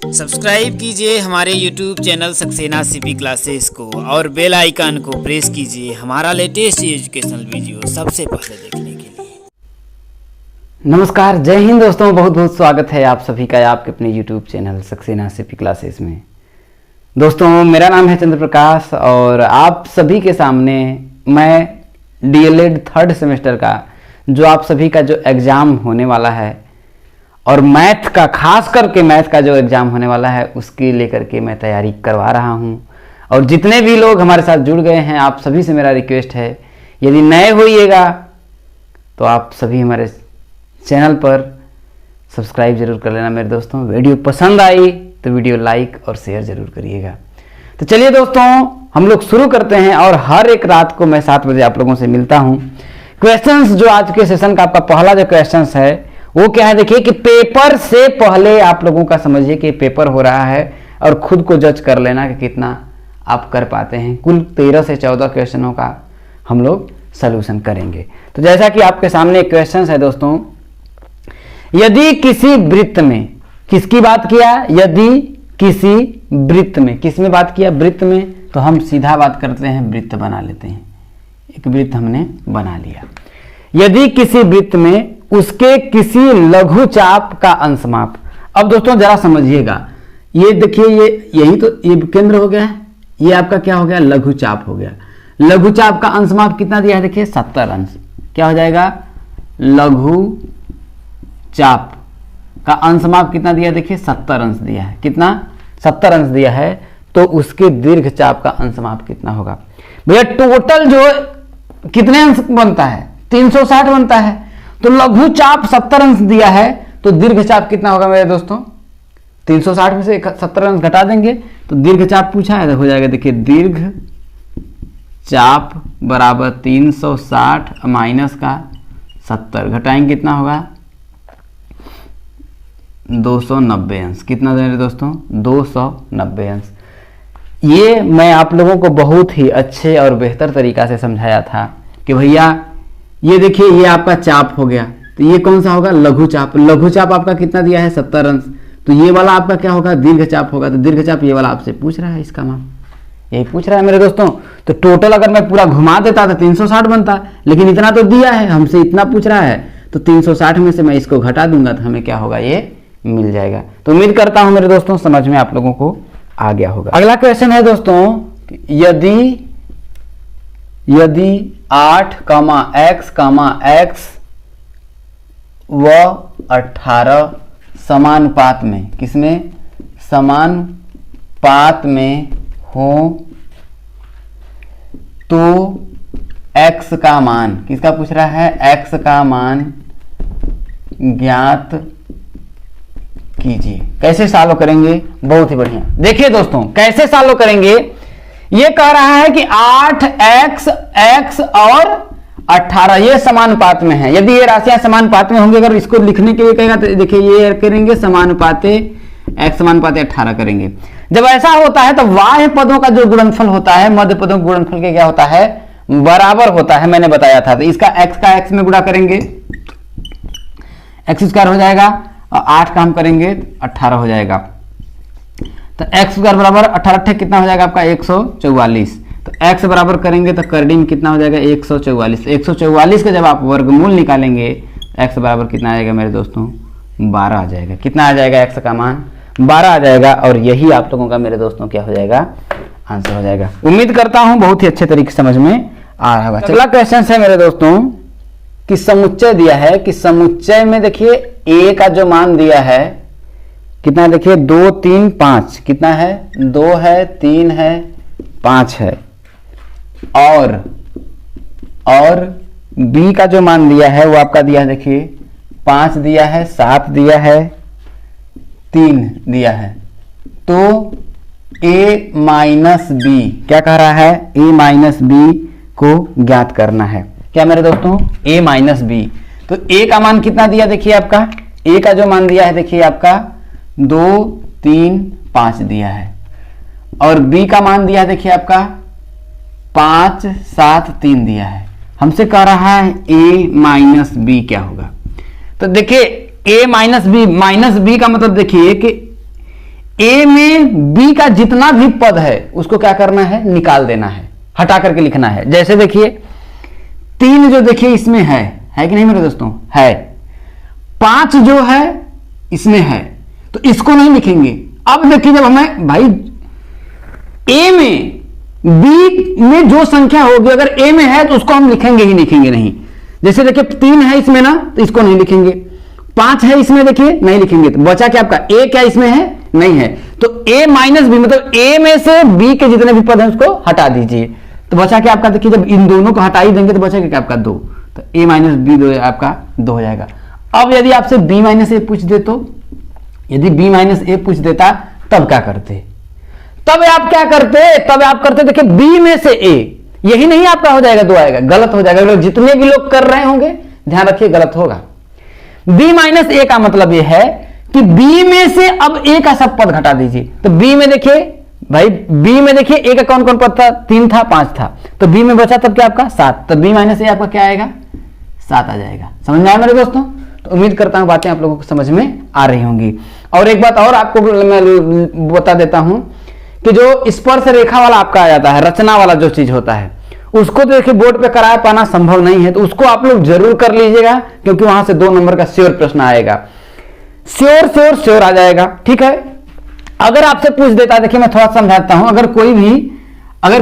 Subscribe कीजिए हमारे YouTube channel Saxena CP classes को और बेल आइकन को प्रेस कीजिए हमारा लेटेस्ट एजुकेशनल वीडियो सबसे पहले देखने के लिए। नमस्कार, जय हिंद दोस्तों, बहुत बहुत स्वागत है आप सभी का आपके अपने YouTube channel Saxena CP classes में। दोस्तों, मेरा नाम है चंद्र प्रकाश और आप सभी के सामने मैं DLED थर्ड सेमेस्टर का जो आप सभी का जो एग्ज़ाम होने वाला है और मैथ का, खास करके मैथ का जो एग्ज़ाम होने वाला है उसके लेकर के मैं तैयारी करवा रहा हूं। और जितने भी लोग हमारे साथ जुड़ गए हैं, आप सभी से मेरा रिक्वेस्ट है, यदि नए होइएगा तो आप सभी हमारे चैनल पर सब्सक्राइब जरूर कर लेना मेरे दोस्तों। वीडियो पसंद आई तो वीडियो लाइक और शेयर जरूर करिएगा। तो चलिए दोस्तों, हम लोग शुरू करते हैं और हर एक रात को मैं 7 बजे आप लोगों से मिलता हूं। क्वेश्चंस जो आज के सेशन का आपका पहला जो क्वेश्चंस है वो क्या है, देखिए कि पेपर से पहले आप लोगों का समझिए कि पेपर हो रहा है और खुद को जज कर लेना कि कितना आप कर पाते हैं। कुल 13 से 14 क्वेश्चनों का हम लोग सलूशन करेंगे। तो जैसा कि आपके सामने एक क्वेश्चन है दोस्तों, यदि किसी वृत्त में, किसकी बात किया, यदि किसी वृत्त में, किस में बात किया, वृत्त में, तो हम सीधा बात करते हैं, वृत्त बना लेते हैं। एक वृत्त हमने बना लिया। यदि किसी वृत्त में उसके किसी लघु चाप का अंशमाप। अब दोस्तों जरा समझिएगा, ये देखिए, यही तो ये केंद्र हो गया है, ये आपका क्या हो गया, लघु चाप हो गया। लघु चाप का अंशमाप कितना दिया है, देखिए 70 अंश। क्या हो जाएगा, लघु चाप का अंशमाप कितना दिया, देखिए 70 अंश दिया है। कितना, 70 अंश दिया है। तो उसके दीर्घ चाप का अंशमाप कितना होगा भैया? टोटल जो कितने अंश बनता है, 360 बनता है। तो लघु चाप 70 अंश दिया है तो दीर्घ चाप कितना होगा मेरे दोस्तों? 360 में से 70 अंश घटा देंगे तो दीर्घ चाप पूछा है, हो जाएगा, देखिए दीर्घ चाप बराबर 360 माइनस का 70, घटाएंगे कितना होगा, 290 अंश। कितना दे रहे दोस्तों, 290 अंश। ये मैं आप लोगों को बहुत ही अच्छे और बेहतर तरीका से समझाया था कि भैया ये देखिए, ये आपका चाप हो गया, तो ये कौन सा होगा, लघु चाप। लघु चाप आपका कितना दिया है, 70 अंश। तो ये वाला आपका क्या होगा, दीर्घ चाप होगा। तो दीर्घ चाप ये वाला आपसे पूछ रहा है, इसका मान यही पूछ रहा है मेरे दोस्तों। तो टोटल अगर मैं पूरा घुमा देता तो 360 बनता, लेकिन इतना तो दिया है, हमसे इतना पूछ रहा है, तो 360 में से मैं इसको घटा दूंगा तो हमें क्या होगा, ये मिल जाएगा। तो उम्मीद करता हूं मेरे दोस्तों समझ में आप लोगों को आ गया होगा। अगला क्वेश्चन है दोस्तों, यदि 8, x व 18 समानुपात में, किसमें, समानुपात में हो तो x का मान, किसका पूछ रहा है, x का मान ज्ञात कीजिए। कैसे सॉल्व करेंगे, बहुत ही बढ़िया। देखिए दोस्तों कैसे सॉल्व करेंगे, ये कह रहा है कि 8x और 18 ये समानुपात में है। यदि ये राशियां समानुपात में होंगी, अगर इसको लिखने के लिए कहेगा तो देखिए ये करेंगे समानुपाते x समानुपाते 18 करेंगे। जब ऐसा होता है तो बाह्य पदों का जो गुणनफल होता है, मध्य पदों के गुणनफल के क्या होता है, बराबर होता है, मैंने बताया था। तो इसका x का x में गुणा करेंगे, x स्क्वायर हो जाएगा, और 8 का हम करेंगे 18 हो जाएगा। तो x स्क्वायर बराबर 18 कितना हो जाएगा आपका, 144। तो x बराबर करेंगे तो करड़ी में कितना हो जाएगा, 144। 144 का जब आप वर्गमूल निकालेंगे x बराबर कितना आ जाएगा मेरे दोस्तों, 12 आ जाएगा। कितना आ जाएगा, x का मान 12 आ जाएगा। और यही आप लोगों का मेरे दोस्तों क्या हो जाएगा, आंसर हो जाएगा। उम्मीद करता हूं बहुत ही अच्छे तरीके से समझ में आ रहा होगा। अगला क्वेश्चन है मेरे दोस्तों कि समुच्चय दिया है, कि समुच्चय में देखिए a का जो मान दिया है कितना, देखिए 2, 3, 5, कितना है, 2 है, 3 है, 5 है। और b का जो मान दिया है वो आपका दिया है, देखिए 5 दिया है, 7 दिया है, 3 दिया है। तो a माइनस b क्या कह रहा है, a माइनस b को ज्ञात करना है। क्या मेरे दोस्तों, a माइनस b। तो a का मान कितना दिया, देखिए आपका a का जो मान दिया है, देखिए आपका 2, 3, 5 दिया है। और b का मान दिया है, देखिए आपका 5, 7, 3 दिया है। हमसे कह रहा है a माइनस b क्या होगा। तो देखिए a माइनस बी का मतलब देखिए कि ए में बी का जितना भी पद है उसको क्या करना है, निकाल देना है, हटा करके लिखना है। जैसे देखिए 3 जो देखिए इसमें है कि नहीं मेरे दोस्तों, है। 5 जो है इसमें है, तो इसको नहीं लिखेंगे। अब देखिए जब हमें भाई ए में बी में जो संख्या होगी अगर ए में है तो उसको हम लिखेंगे ही लिखेंगे नहीं। जैसे देखिए 3 है इसमें ना, तो इसको नहीं लिखेंगे। 5 है इसमें देखिए, नहीं लिखेंगे। तो बचा क्या आपका, ए क्या इसमें है, नहीं है। तो a माइनस बी मतलब ए में से बी के जितने भी पद हैं उसको हटा दीजिए। तो बचा क्या आपका, देखिए जब इन दोनों को हटा ही देंगे तो बचा क्या आपका 2। तो a माइनस बी 2 आपका 2 हो जाएगा। अब यदि आपसे b माइनस ए पूछ दे, तो यदि b माइनस ए पूछ देता तब क्या करते, तब आप क्या करते, तब आप करते देखिए b में से a, यही नहीं आपका हो जाएगा 2 आएगा, गलत हो जाएगा। जितने भी लोग कर रहे होंगे ध्यान रखिए गलत होगा। b माइनस ए का मतलब यह है कि b में से अब a का सब पद घटा दीजिए। तो b में देखिए भाई, b में देखिए a का कौन कौन पद था, 3 था, 5 था, तो b में बचा तब क्या आपका 7। तो b माइनस ए आपका क्या आएगा, 7 आ जाएगा। समझ में आया मेरे दोस्तों? तो उम्मीद करता हूं बातें आप लोगों को समझ में आ रही होंगी। और एक बात और आपको मैं बता देता हूं कि जो स्पर्श रेखा वाला आपका आ जाता है, रचना वाला जो चीज होता है, उसको तो देखिए बोर्ड पे करा पाना संभव नहीं है, तो उसको आप लोग जरूर कर लीजिएगा, क्योंकि वहां से 2 नंबर का श्योर प्रश्न आएगा। श्योर आ जाएगा, ठीक है। अगर आपसे पूछ देता है, देखिए मैं थोड़ा समझाता हूं, अगर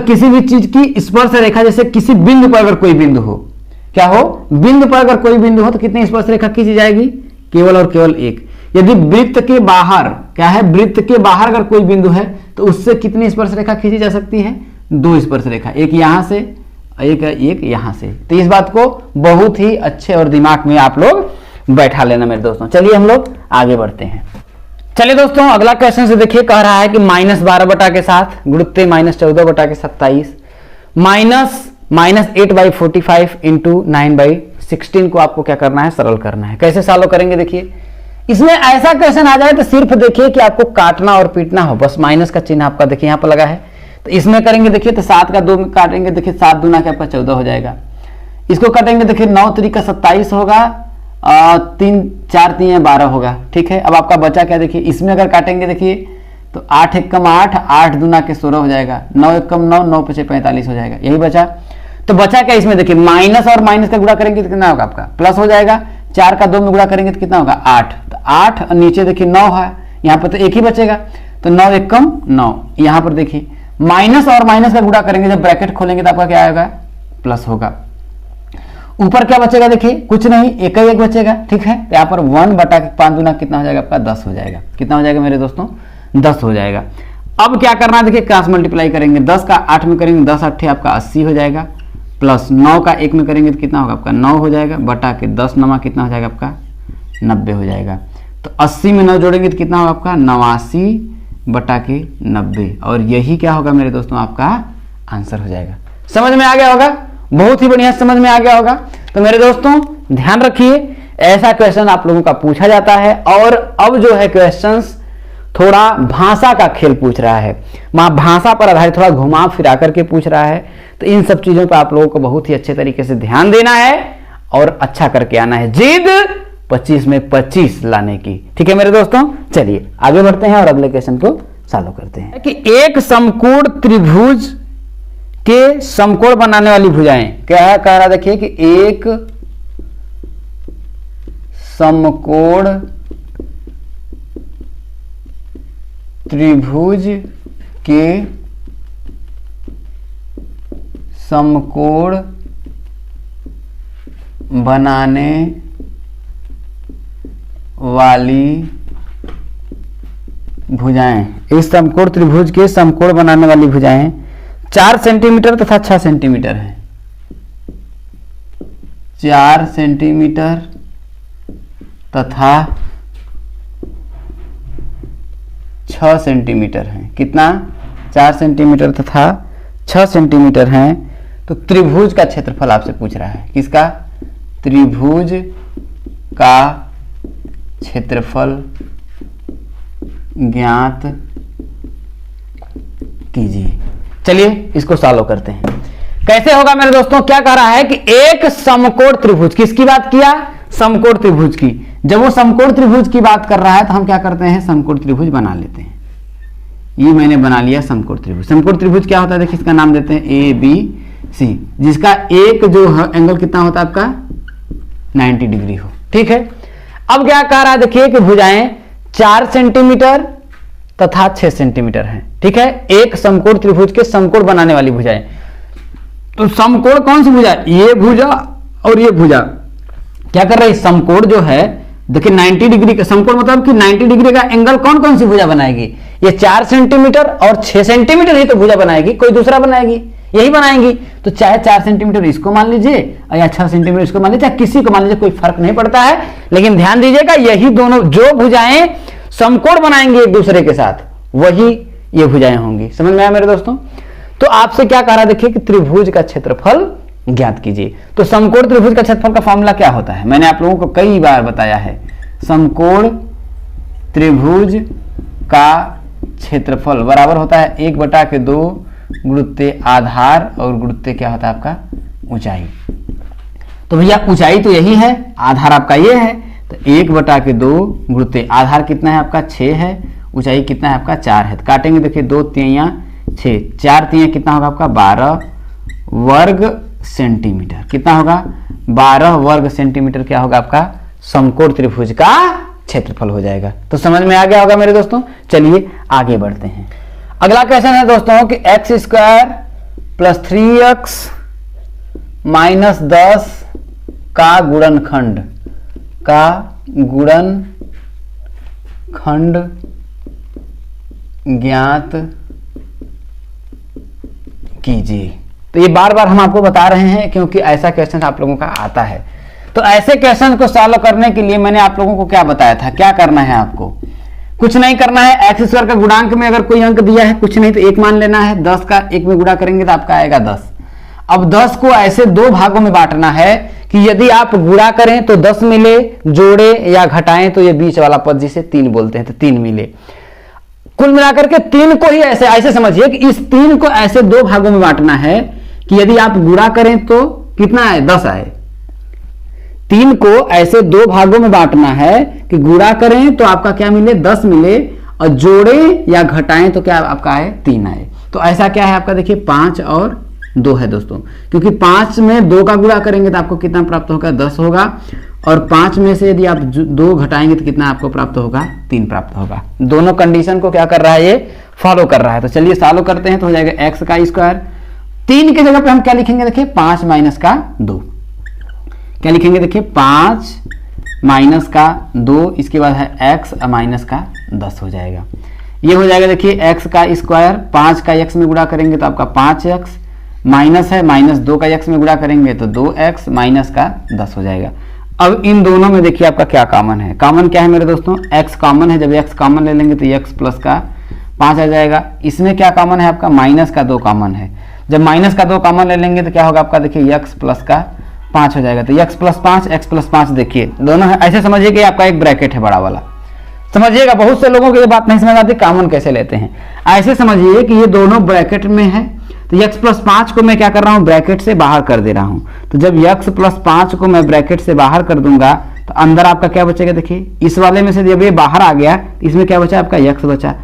किसी भी चीज की स्पर्श रेखा, जैसे किसी बिंदु पर अगर कोई बिंदु हो, क्या हो, बिंदु पर अगर कोई बिंदु हो तो कितनी स्पर्श रेखा खींची जाएगी, केवल और केवल 1। यदि वृत्त के बाहर, क्या है, वृत्त के बाहर अगर कोई बिंदु है तो उससे कितनी स्पर्श रेखा खींची जा सकती है, 2 स्पर्श रेखा, एक यहां से, एक यहां से। तो इस बात को बहुत ही अच्छे और दिमाग में आप लोग बैठा लेना मेरे दोस्तों। चलिए हम लोग आगे बढ़ते हैं। चलिए दोस्तों अगला क्वेश्चन से देखिए, कह रहा है कि -12 बटा के साथ गुणुत्ते -14 बटा के 27 -8/45 इंटू 9/16 को आपको क्या करना है, सरल करना है। कैसे सॉल्व करेंगे देखिए, इसमें ऐसा क्वेश्चन आ जाए तो सिर्फ देखिए कि आपको काटना और पीटना हो, बस माइनस का चिन्ह आपका देखिए यहाँ पर लगा है। तो इसमें करेंगे देखिए, तो 7 का 2 में काटेंगे, देखिए 7 दूना के आपका 14 हो जाएगा। इसको काटेंगे देखिए 9 3 का 27 होगा, 3 4 3 12 होगा, ठीक है। अब आपका बचा क्या देखिए, इसमें अगर काटेंगे देखिए तो 8 1 कम 8, 8 दूना के 16 हो जाएगा, 9 1 कम 9, 9 5 45 हो जाएगा, यही बचा। तो बचा क्या इसमें देखिए, माइनस और माइनस का गुणा करेंगे तो कितना होगा आपका, प्लस हो जाएगा। 4 का 2 में गुणा करेंगे तो कितना होगा 8, तो 8 और नीचे देखिए 9 है, यहाँ पर तो 1 ही बचेगा, तो 9 1 कम 9। यहाँ पर देखिए माइनस और माइनस का गुणा करेंगे, जब ब्रैकेट खोलेंगे तो आपका क्या आएगा, प्लस होगा। ऊपर क्या बचेगा देखिए, कुछ नहीं, 1 ही 1 बचेगा, ठीक है। तो यहाँ पर 1 बटा 5 दूना कितना हो जाएगा आपका, 10 हो जाएगा। कितना हो जाएगा मेरे दोस्तों, 10 हो जाएगा। अब क्या करना है देखिए, क्रॉस मल्टीप्लाई करेंगे, 10 का 8 में करेंगे 10 8 आपका 80 हो जाएगा, प्लस 9 का 1 में करेंगे तो कितना होगा आपका 9 हो जाएगा, बटा के 10 9 कितना हो जाएगा आपका 90 हो जाएगा। तो 80 में 9 जोड़ेंगे तो कितना होगा आपका 89 बटा के 90, और यही क्या होगा मेरे दोस्तों आपका आंसर हो जाएगा। समझ में आ गया होगा, बहुत ही बढ़िया समझ में आ गया होगा। तो मेरे दोस्तों ध्यान रखिए, ऐसा क्वेश्चन आप लोगों का पूछा जाता है, और अब जो है क्वेश्चंस थोड़ा भाषा का खेल पूछ रहा है, भाषा पर आधारित थोड़ा घुमा फिरा करके पूछ रहा है। तो इन सब चीजों पर आप लोगों को बहुत ही अच्छे तरीके से ध्यान देना है और अच्छा करके आना है, जिद 25 में 25 लाने की, ठीक है मेरे दोस्तों। चलिए आगे बढ़ते हैं और अगले क्वेश्चन को सॉल्व करते हैं। कि एक समकोण त्रिभुज के समकोण बनाने वाली भुजाएं, क्या है कह रहा देखिए कि एक समकोण त्रिभुज के समकोण बनाने वाली भुजाएं, इस समकोण त्रिभुज के समकोण बनाने वाली भुजाएं 4 सेंटीमीटर तथा 6 सेंटीमीटर है। 4 सेंटीमीटर तथा 6 सेंटीमीटर है। कितना, 4 सेंटीमीटर तथा 6 सेंटीमीटर हैं। तो त्रिभुज का क्षेत्रफल आपसे पूछ रहा है, किसका, त्रिभुज का क्षेत्रफल ज्ञात कीजिए। चलिए इसको सॉल्व करते हैं। कैसे होगा मेरे दोस्तों, क्या कह रहा है कि एक समकोण त्रिभुज, किसकी बात किया, समकोण त्रिभुज की। जब वो समकोण त्रिभुज की बात कर रहा है तो हम क्या करते हैं, समकोण त्रिभुज बना लेते हैं। ये मैंने बना लिया समकोण त्रिभुज। समकोण त्रिभुज क्या होता है देखिए, इसका नाम देते हैं ए बी सी, जिसका एक जो एंगल कितना होता है आपका 90 डिग्री हो। ठीक है, अब क्या कह रहा है देखिए कि भुजाएं 4 सेंटीमीटर तथा 6 सेंटीमीटर हैं। ठीक है, एक समकोण त्रिभुज के समकोण बनाने वाली भुजाएं। तो समकोण कौन सी भुजा, ये भुजा और ये भुजा क्या कर रही है, समकोण जो है देखिए 90 डिग्री का समकोण मतलब कि 90 डिग्री का एंगल कौन कौन सी भुजा बनाएगी, ये 4 सेंटीमीटर और 6 सेंटीमीटर ही तो भुजा बनाएगी, कोई दूसरा बनाएगी, यही बनाएंगी। तो चाहे 4 सेंटीमीटर इसको मान लीजिए या 6 सेंटीमीटर इसको मान लीजिए, किसी को मान लीजिए, कोई फर्क नहीं पड़ता है। लेकिन ध्यान दीजिएगा, यही दोनों जो भुजाएं समकोण बनाएंगे एक दूसरे के साथ, वही ये भुजाएं होंगी। समझ में आया मेरे दोस्तों? तो आपसे क्या कह रहा है देखिए कि त्रिभुज का क्षेत्रफल ज्ञात कीजिए। तो समकोण त्रिभुज का क्षेत्रफल का फॉर्मूला क्या होता है, मैंने आप लोगों को कई बार बताया है। समकोण त्रिभुज का क्षेत्रफल बराबर होता है 1/2 गुणित आधार और गुणित क्या होता है आपका ऊंचाई। तो भैया ऊंचाई तो यही है, आधार आपका ये है, तो 1/2 गुणित आधार कितना है आपका 6 है, ऊंचाई कितना है आपका 4 है। तो काटेंगे देखिए 2 तियां 6, 4 तियां कितना होगा आपका 12 वर्ग सेंटीमीटर। कितना होगा 12 वर्ग सेंटीमीटर क्या होगा आपका समकोण त्रिभुज का क्षेत्रफल हो जाएगा। तो समझ में आ गया होगा मेरे दोस्तों। चलिए आगे बढ़ते हैं। अगला क्वेश्चन है दोस्तों कि x² + 3x - 10 का गुणनखंड ज्ञात कीजिए। तो ये बार बार हम आपको बता रहे हैं क्योंकि ऐसा क्वेश्चन आप लोगों का आता है। तो ऐसे क्वेश्चन को सॉल्व करने के लिए मैंने आप लोगों को क्या बताया था, क्या करना है आपको, कुछ नहीं करना है। x² का गुणांक में अगर कोई अंक दिया है, कुछ नहीं तो 1 मान लेना है। 10 का 1 में गुणा करेंगे तो आपका आएगा 10। अब 10 को ऐसे 2 भागों में बांटना है कि यदि आप गुणा करें तो 10 मिले, जोड़े या घटाएं तो ये बीच वाला पद जिसे 3 बोलते हैं तो 3 मिले। कुल मिलाकर के 3 को ही ऐसे समझिए कि इस 3 को ऐसे 2 भागों में बांटना है कि यदि आप गुणा करें तो कितना आए 10 आए। 3 को ऐसे 2 भागों में बांटना है कि गुणा करें तो आपका क्या मिले 10 मिले, और जोड़े या घटाएं तो क्या आपका आए 3 आए। तो ऐसा क्या है आपका देखिए 5 और 2 है दोस्तों, क्योंकि 5 में 2 का गुणा करेंगे तो आपको कितना प्राप्त होगा 10 होगा, और 5 में से यदि आप 2 घटाएंगे तो कितना आपको प्राप्त होगा 3 प्राप्त होगा। दोनों कंडीशन को क्या कर रहा है ये फॉलो कर रहा है। तो चलिए सॉल्व करते हैं। तो हो जाएगा x का स्क्वायर, 3 की जगह पे हम क्या लिखेंगे देखिए 5 - का 2, क्या लिखेंगे देखिए 5 - का 2, इसके बाद है x - का 10 हो जाएगा। ये हो जाएगा देखिए x का स्क्वायर, 5 का x में गुणा करेंगे तो आपका 5x, माइनस है -2 का x में गुणा करेंगे तो 2x - का 10 हो जाएगा। अब इन दोनों में देखिए आपका क्या कॉमन है, कॉमन क्या है मेरे दोस्तों x कॉमन है। जब x कॉमन ले लेंगे तो x + का 5 आ जाएगा। इसमें क्या कॉमन है आपका -2 कॉमन है। जब -2 कॉमन ले लेंगे तो क्या होगा आपका देखिए x + का 5 हो जाएगा। तो x + 5 x + 5 देखिए दोनों है, ऐसे समझिए कि आपका एक ब्रैकेट है बड़ा वाला। समझिएगा, बहुत से लोगों को ये बात नहीं समझ आती कॉमन कैसे लेते हैं। ऐसे समझिए कि ये दोनों ब्रैकेट में है, तो x + 5 को मैं क्या कर रहा हूँ ब्रैकेट से बाहर कर दे रहा हूँ। तो जब x + 5 को मैं ब्रैकेट से बाहर कर दूंगा तो अंदर आपका क्या बचेगा देखिए, इस वाले में से जब ये बाहर आ गया इसमें क्या बचा आपका x बचा,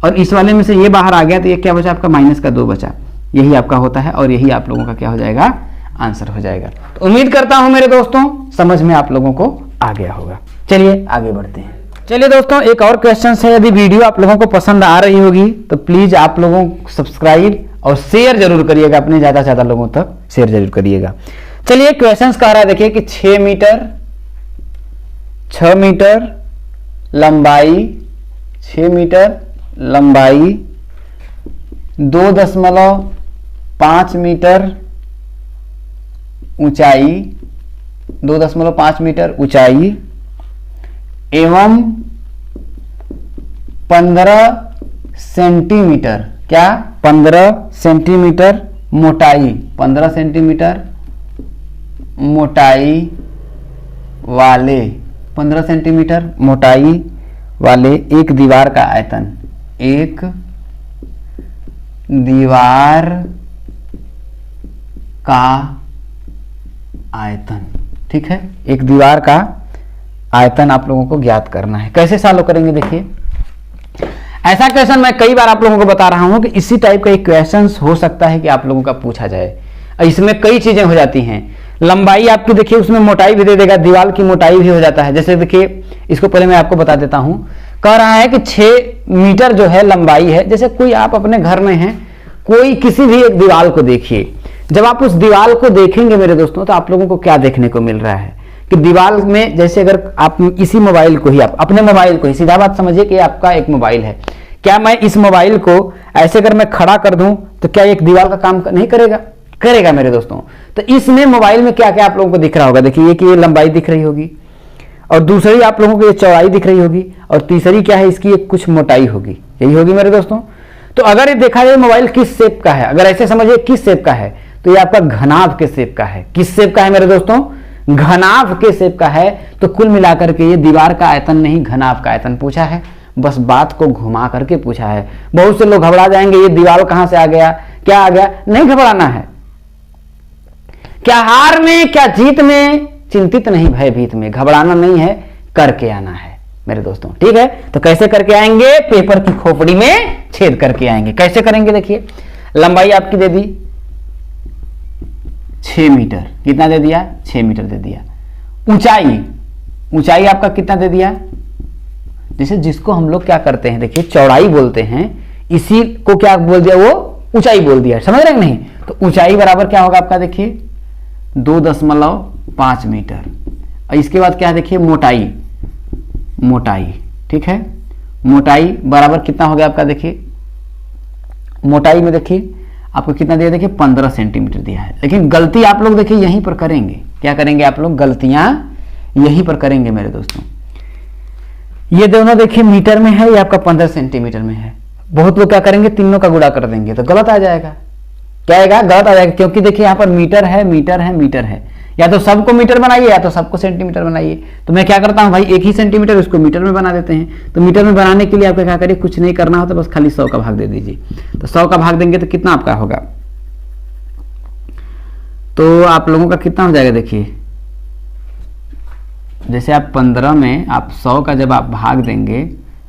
और इस वाले में से ये बाहर आ गया तो ये क्या बचा आपका -2 बचा। यही आपका होता है और यही आप लोगों का क्या हो जाएगा आंसर हो जाएगा। तो उम्मीद करता हूं मेरे दोस्तों समझ में आप लोगों को आ गया होगा। चलिए आगे बढ़ते हैं। चलिए दोस्तों एक और क्वेश्चन है, यदि वीडियो आप लोगों को पसंद आ रही होगी तो प्लीज आप लोगों को सब्सक्राइब और शेयर जरूर करिएगा, अपने ज्यादा से ज्यादा लोगों तक शेयर जरूर करिएगा। चलिए क्वेश्चन कह रहा है देखिए कि 6 मीटर लंबाई 2.5 मीटर ऊंचाई 2.5 मीटर ऊंचाई एवं 15 सेंटीमीटर क्या 15 सेंटीमीटर मोटाई 15 सेंटीमीटर मोटाई वाले 15 सेंटीमीटर मोटाई वाले एक दीवार का आयतन, एक दीवार का आयतन, ठीक है, एक दीवार का आयतन आप लोगों को ज्ञात करना है। कैसे सॉल्व करेंगे देखिए, ऐसा क्वेश्चन मैं कई बार आप लोगों को बता रहा हूं कि इसी टाइप का एक क्वेश्चन हो सकता है कि आप लोगों का पूछा जाए। इसमें कई चीजें हो जाती हैं। लंबाई आपकी देखिए, उसमें मोटाई भी दे देगा, दीवार की मोटाई भी हो जाता है। जैसे देखिए, इसको पहले मैं आपको बता देता हूं। कह रहा है कि 6 मीटर जो है लंबाई है। जैसे कोई आप अपने घर में हैं, कोई किसी भी एक दीवार को देखिए, जब आप उस दीवार को देखेंगे मेरे दोस्तों, तो आप लोगों को क्या देखने को मिल रहा है कि दीवार में, जैसे अगर आप इसी मोबाइल को ही, आप अपने मोबाइल को ही, सीधा बात समझिए कि आपका एक मोबाइल है, क्या मैं इस मोबाइल को ऐसे अगर मैं खड़ा कर दूं तो क्या एक दीवार का काम नहीं करेगा? करेगा मेरे दोस्तों। तो इसमें मोबाइल में क्या क्या आप लोगों को दिख रहा होगा, देखिए कि ये लंबाई दिख रही होगी, और दूसरी आप लोगों को ये चौड़ाई दिख रही होगी, और तीसरी क्या है, इसकी एक कुछ मोटाई होगी। यही होगी मेरे दोस्तों। तो अगर ये देखा जाए मोबाइल किस शेप का है, अगर ऐसे समझिए किस शेप का है, तो ये आपका घनाभ के शेप का है। किस शेप का है मेरे दोस्तों? घनाभ के शेप का है। तो कुल मिलाकर के ये दीवार का आयतन नहीं, घनाभ का आयतन पूछा है। बस बात को घुमा करके पूछा है। बहुत से लोग घबरा जाएंगे, ये दीवार कहां से आ गया, क्या आ गया। नहीं घबराना है। क्या हार में, क्या जीत में, चिंतित नहीं भयभीत में, घबराना नहीं है, करके आना है मेरे दोस्तों। ठीक है, तो कैसे करके आएंगे? पेपर की खोपड़ी में छेद करके आएंगे। कैसे करेंगे? देखिए, लंबाई आपकी दे दी 6 मीटर, कितना दे दिया? 6 मीटर दे दिया। ऊंचाई आपका कितना दे दिया? जैसे जिसको हम लोग क्या करते हैं, देखिए चौड़ाई बोलते हैं, इसी को क्या बोल दिया, वो ऊंचाई बोल दिया। समझ रहे हैं नहीं? तो ऊंचाई बराबर क्या होगा आपका, देखिए 2.5 मीटर। और इसके बाद क्या है, देखिए मोटाई। ठीक है, मोटाई बराबर कितना हो गया आपका, देखिए मोटाई में देखिए आपको कितना दिया, देखिए 15 सेंटीमीटर दिया है। लेकिन गलती आप लोग देखिए यहीं पर करेंगे। क्या करेंगे आप लोग? गलतियां यहीं पर करेंगे मेरे दोस्तों। ये दोनों देखिए मीटर में है, ये आपका 15 सेंटीमीटर में है। बहुत लोग क्या करेंगे, तीनों का गुणा कर देंगे, तो गलत आ जाएगा। क्या आएगा? गलत आ जाएगा, क्योंकि देखिए यहाँ पर मीटर है, मीटर है, मीटर है। या तो सबको मीटर बनाइए, या तो सबको सेंटीमीटर बनाइए। तो मैं क्या करता हूँ भाई, एक ही सेंटीमीटर उसको मीटर में बना देते हैं। तो मीटर में बनाने के लिए आपको क्या करिए, कुछ नहीं करना होता, बस खाली 100 का भाग दे दीजिए। तो 100 का भाग देंगे तो कितना आपका होगा, तो आप लोगों का कितना हो जाएगा, देखिए जैसे आप 15 में आप 100 का जब आप भाग देंगे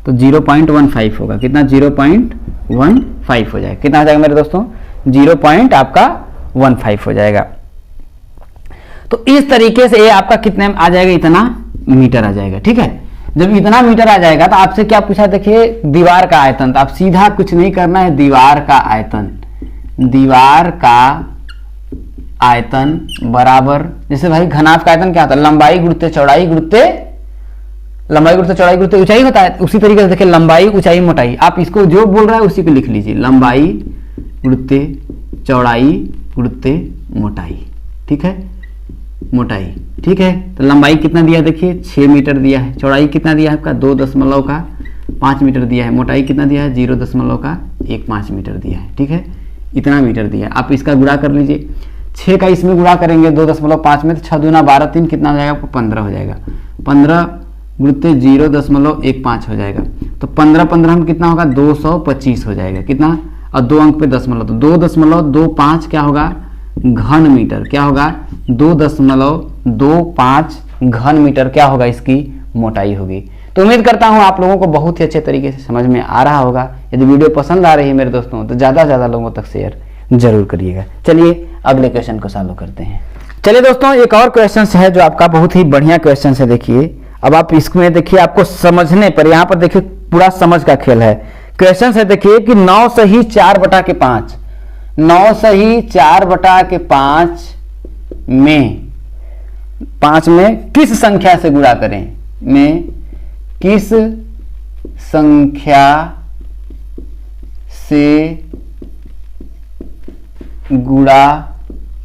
तो 0.15 होगा। कितना? 0.15 हो जाएगा। कितना हो जाएगा मेरे दोस्तों? 0.15 हो जाएगा। तो इस तरीके से ये आपका कितने में आ जाएगा, इतना मीटर आ जाएगा। ठीक है, जब इतना मीटर आ जाएगा तो आपसे क्या पूछा, देखिए दीवार का आयतन। तो आप सीधा कुछ नहीं करना है, दीवार का आयतन, दीवार का आयतन बराबर, जैसे भाई घनाभ का आयतन क्या होता है, लंबाई गुणित चौड़ाई गुणित लंबाई गुणित चौड़ाई गुणित ऊंचाई होता है। उसी तरीके से देखिए लंबाई ऊंचाई मोटाई, आप इसको जो बोल रहा है उसी को लिख लीजिए, लंबाई गुणित चौड़ाई गुणित मोटाई। ठीक है, मोटाई। ठीक है, तो लंबाई कितना दिया है, देखिए 6 मीटर दिया है। चौड़ाई कितना दिया है आपका, 2.5 मीटर दिया है। मोटाई कितना दिया है, 0.15 मीटर दिया है। ठीक है, इतना मीटर दिया है। आप इसका गुणा कर लीजिए, 6 का इसमें गुणा करेंगे 2.5 में, तो 6 दूना 12, 3 कितना हो जाएगा आपको, 15 हो जाएगा। 15 गुणित 0.15 हो जाएगा। तो 15 में कितना होगा, 225 हो जाएगा। कितना? और 2 अंक पे दशमलव, तो 2.25 क्या होगा, घन मीटर। क्या होगा? 2.25 घन मीटर क्या होगा, इसकी मोटाई होगी। तो उम्मीद करता हूं आप लोगों को बहुत ही अच्छे तरीके से समझ में आ रहा होगा। यदि वीडियो पसंद आ रही है मेरे दोस्तों, तो ज़्यादा से ज़्यादा लोगों तक शेयर जरूर करिएगा। चलिए अगले क्वेश्चन को सॉल्व करते हैं। चलिए दोस्तों, एक और क्वेश्चन है जो आपका बहुत ही बढ़िया क्वेश्चन है। देखिए, अब आप इसमें देखिए, आपको समझने पर, यहाँ पर देखिए पूरा समझ का खेल है। क्वेश्चन है देखिए कि 9 सही 4/5, 9 सही 4/5 में 5 में किस संख्या से गुणा करें, में किस संख्या से गुणा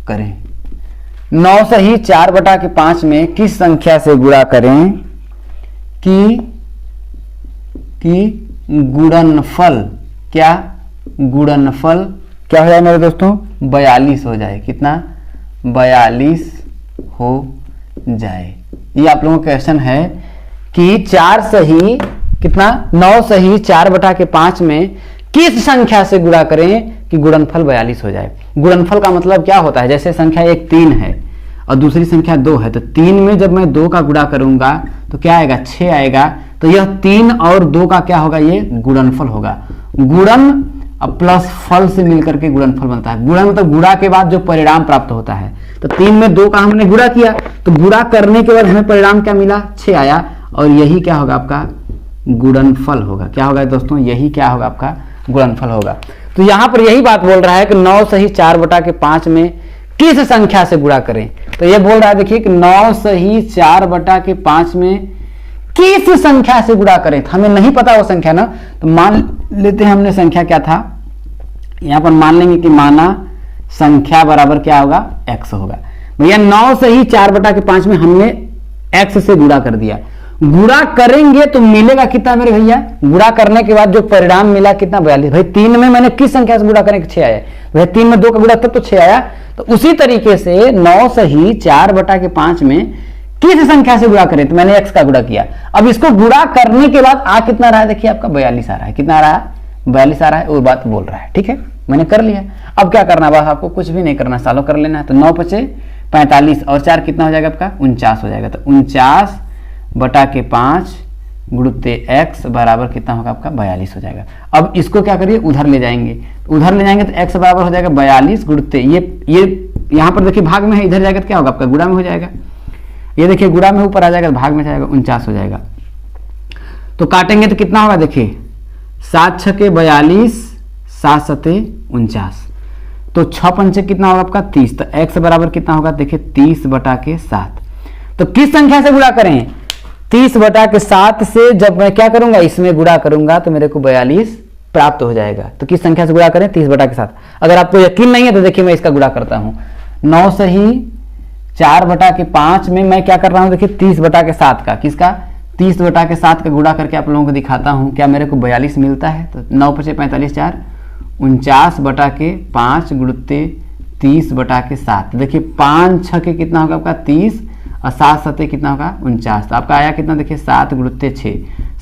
करें। 9 सही 4/5 में किस संख्या से गुणा करें कि गुणनफल, क्या गुणनफल क्या हो जाए मेरे दोस्तों, 42 हो जाए। कितना? 42 हो जाए। ये आप लोगों का क्वेश्चन है कि 4 सही कितना, 9 सही 4/5 में किस संख्या से गुणा करें कि गुणनफल 42 हो जाए। गुणनफल का मतलब क्या होता है, जैसे संख्या एक 3 है और दूसरी संख्या 2 है, तो 3 में जब मैं 2 का गुणा करूंगा तो क्या आएगा 6 आएगा। तो यह 3 और 2 का क्या होगा, ये गुणनफल होगा। गुणन प्लस फल से मिलकर के गुणनफल बनता है। गुणन मतलब गुणा के बाद जो परिणाम प्राप्त होता है। तो 3 में 2 का हमने गुणा किया, तो गुणा करने के बाद हमें परिणाम क्या मिला, 6 आया, और यही क्या होगा आपका गुणनफल होगा। क्या होगा दोस्तों, यही क्या होगा आपका गुणनफल होगा। तो यहां पर यही बात बोल रहा है कि 9 सही 4/5 में किस संख्या से गुणा करें। तो ये बोल रहा है देखिए कि 9 सही 4/5 में किस संख्या से गुणा करें। तो हमें नहीं पता वो संख्या ना, तो मान लेते हैं हमने संख्या क्या था, यहां पर मान लेंगे कि माना संख्या बराबर क्या होगा, x होगा। भैया 9 सही 4/5 में हमने x से गुणा कर दिया। गुणा करेंगे तो मिलेगा कितना मेरे भैया, गुणा करने के बाद जो परिणाम मिला कितना 42। भाई 3 में मैंने किस संख्या से गुणा करें, 6 आया। भाई 3 में 2 का गुणा तब तो 6 आया। तो उसी तरीके से 9 सही 4/5 में किस संख्या से गुणा करें, तो मैंने x का गुणा किया। अब इसको गुणा करने के बाद आ कितना रहा है, देखिए आपका 42 आ रहा है। कितना आ रहा है, 42 आ रहा है। वो बात बोल रहा है, ठीक है, मैंने कर लिया। अब क्या करना है, बस आपको कुछ भी नहीं करना, सॉल्व कर लेना है। तो 9 पचे 45 और 4 कितना हो जाएगा आपका 49 हो जाएगा। तो 49/5 गुणुत्ते x बराबर कितना होगा आपका 42 हो जाएगा। अब इसको क्या करिए, उधर ले जाएंगे। उधर ले जाएंगे तो x बराबर हो जाएगा 42 गुणुत्ते ये यहाँ पर देखिए भाग में है, इधर जाएगा तो क्या होगा आपका गुणा में हो जाएगा। ये देखिए गुणा में ऊपर आ जाएगा तो भाग में जाएगा, 49 हो जाएगा। तो काटेंगे तो कितना होगा, देखिए 7 छके 42, 7 सते 49, तो 6 पंचे कितना होगा आपका 30। तो x बराबर कितना होगा, देखिए 30/7। तो किस संख्या से गुणा करें, 30/7 से जब मैं क्या करूंगा, इसमें गुणा करूंगा तो मेरे को 42 प्राप्त हो जाएगा। तो किस संख्या से गुणा करें, 30/7। अगर आपको यकीन नहीं है तो देखिए मैं इसका गुणा करता हूं। 9 सही 4/5 में मैं क्या कर रहा हूं, देखिए 30/7 का, किसका 30/7 का गुणा करके आप लोगों को दिखाता हूं, क्या मेरे को 42 मिलता है। तो 9 पचे 45, 4 49/5 गुणुत्ते 30/7। देखिए 5 छके कितना होगा आपका 30 और 7 सते कितना होगा 49। तो आपका आया कितना, देखिए 7 गुणुत्ते 6,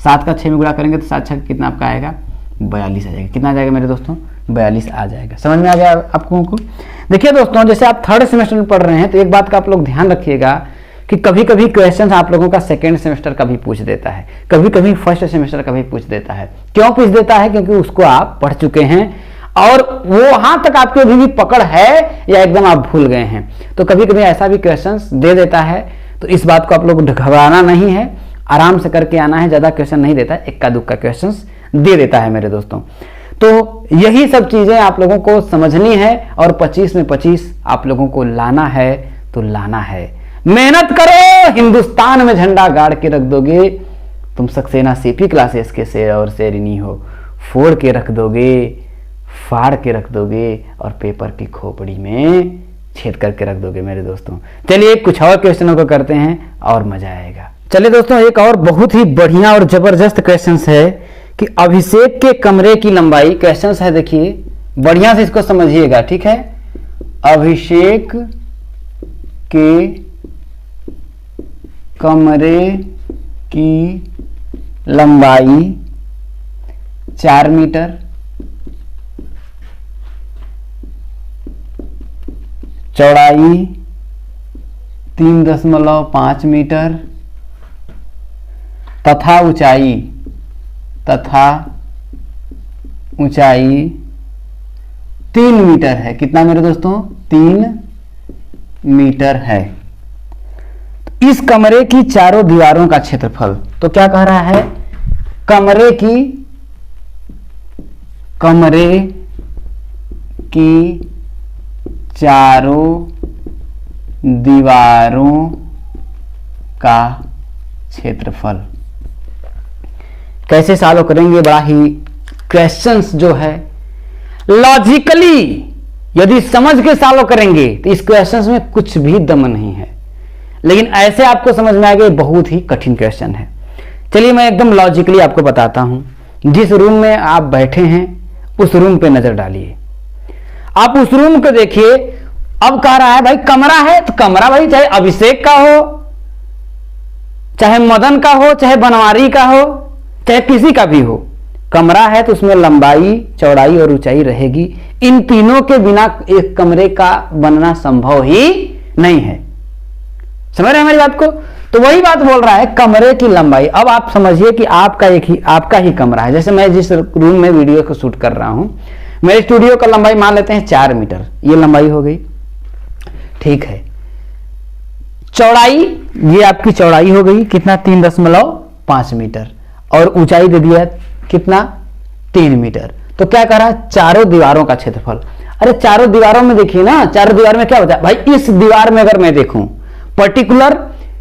7 का 6 में गुणा करेंगे तो 7 छके कितना आपका आएगा 42 आ जाएगा। कितना आ जाएगा मेरे दोस्तों, 42 आ जाएगा। समझ में आ गया आप लोगों को। देखिए दोस्तों, जैसे आप 3rd सेमेस्टर में पढ़ रहे हैं तो एक बात का आप लोग ध्यान रखिएगा कि कभी कभी क्वेश्चन आप लोगों का 2nd सेमेस्टर का भी पूछ देता है, कभी कभी 1st सेमेस्टर का भी पूछ देता है। क्यों पूछ देता है, क्योंकि उसको आप पढ़ चुके हैं और वो वहां तक आपके अभी भी पकड़ है या एकदम आप भूल गए हैं। तो कभी कभी ऐसा भी क्वेश्चन दे देता है, तो इस बात को आप लोग घबराना नहीं है, आराम से करके आना है। ज्यादा क्वेश्चन नहीं देता है, इक्का दुक्का क्वेश्चन दे देता है मेरे दोस्तों। तो यही सब चीजें आप लोगों को समझनी है और 25 में 25 आप लोगों को लाना है तो लाना है। मेहनत करो, हिंदुस्तान में झंडा गाड़ के रख दोगे, तुम सक्सेना सीपी क्लासेस के शेर और शेरनी हो, फोड़ के रख दोगे, फाड़ के रख दोगे और पेपर की खोपड़ी में छेद करके रख दोगे मेरे दोस्तों। चलिए कुछ और क्वेश्चनों को करते हैं और मजा आएगा। चलिए दोस्तों, एक और बहुत ही बढ़िया और जबरदस्त क्वेश्चन है कि अभिषेक के कमरे की लंबाई, क्वेश्चन है देखिए बढ़िया से इसको समझिएगा, ठीक है। अभिषेक के कमरे की लंबाई 4 मीटर, चौड़ाई 3.5 मीटर तथा ऊंचाई 3 मीटर है। कितना मेरे दोस्तों, 3 मीटर है। तो इस कमरे की चारों दीवारों का क्षेत्रफल, तो क्या कह रहा है, कमरे की चारों दीवारों का क्षेत्रफल। कैसे सॉल्व करेंगे, बड़ा ही क्वेश्चंस जो है लॉजिकली यदि समझ के सॉल्व करेंगे तो इस क्वेश्चंस में कुछ भी दम नहीं है, लेकिन ऐसे आपको समझ में आ गया बहुत ही कठिन क्वेश्चन है। चलिए मैं एकदम लॉजिकली आपको बताता हूं। जिस रूम में आप बैठे हैं उस रूम पे नजर डालिए, आप उस रूम को देखिए। अब कह रहा है भाई कमरा है, तो कमरा भाई चाहे अभिषेक का हो, चाहे मदन का हो, चाहे बनवारी का हो, चाहे किसी का भी हो, कमरा है तो उसमें लंबाई, चौड़ाई और ऊंचाई रहेगी। इन तीनों के बिना एक कमरे का बनना संभव ही नहीं है। समझ रहे हैं हमारी बात को। तो वही बात बोल रहा है कमरे की लंबाई। अब आप समझिए कि आपका ही कमरा है। जैसे मैं जिस रूम में वीडियो को शूट कर रहा हूं, मेरे स्टूडियो का लंबाई मान लेते हैं 4 मीटर, ये लंबाई हो गई, ठीक है। चौड़ाई, ये आपकी चौड़ाई हो गई कितना, 3.5 मीटर, और ऊंचाई दे दिया कितना, 3 मीटर। तो क्या करा, चारों दीवारों का क्षेत्रफल। अरे चारों दीवारों में देखिए ना, चारों दीवार में क्या होता है भाई, इस दीवार में अगर मैं देखूं, पर्टिकुलर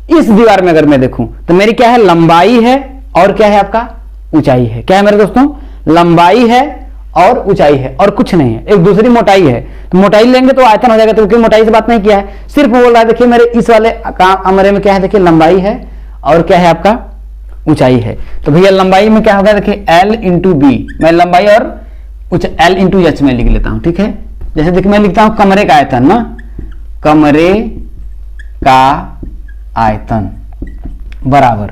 इस दीवार में अगर मैं देखूं, तो मेरी क्या है, लंबाई है और क्या है आपका, ऊंचाई है। क्या है मेरे दोस्तों, लंबाई है और ऊंचाई है, और कुछ नहीं है। एक दूसरी मोटाई है, तो मोटाई लेंगे तो आयतन हो जाएगा, तो क्योंकि मोटाई से बात नहीं किया है, सिर्फ बोल रहा है देखिए मेरे इस वाले कमरे में क्या है, देखिए लंबाई है और क्या है आपका, ऊंचाई है। तो भैया लंबाई में क्या होगा, देखिए L इंटू बी, मैं लंबाई और L इंटू एच में लिख लेता हूं, ठीक है। जैसे देखिए मैं लिखता हूं कमरे का आयतन ना, कमरे का आयतन बराबर,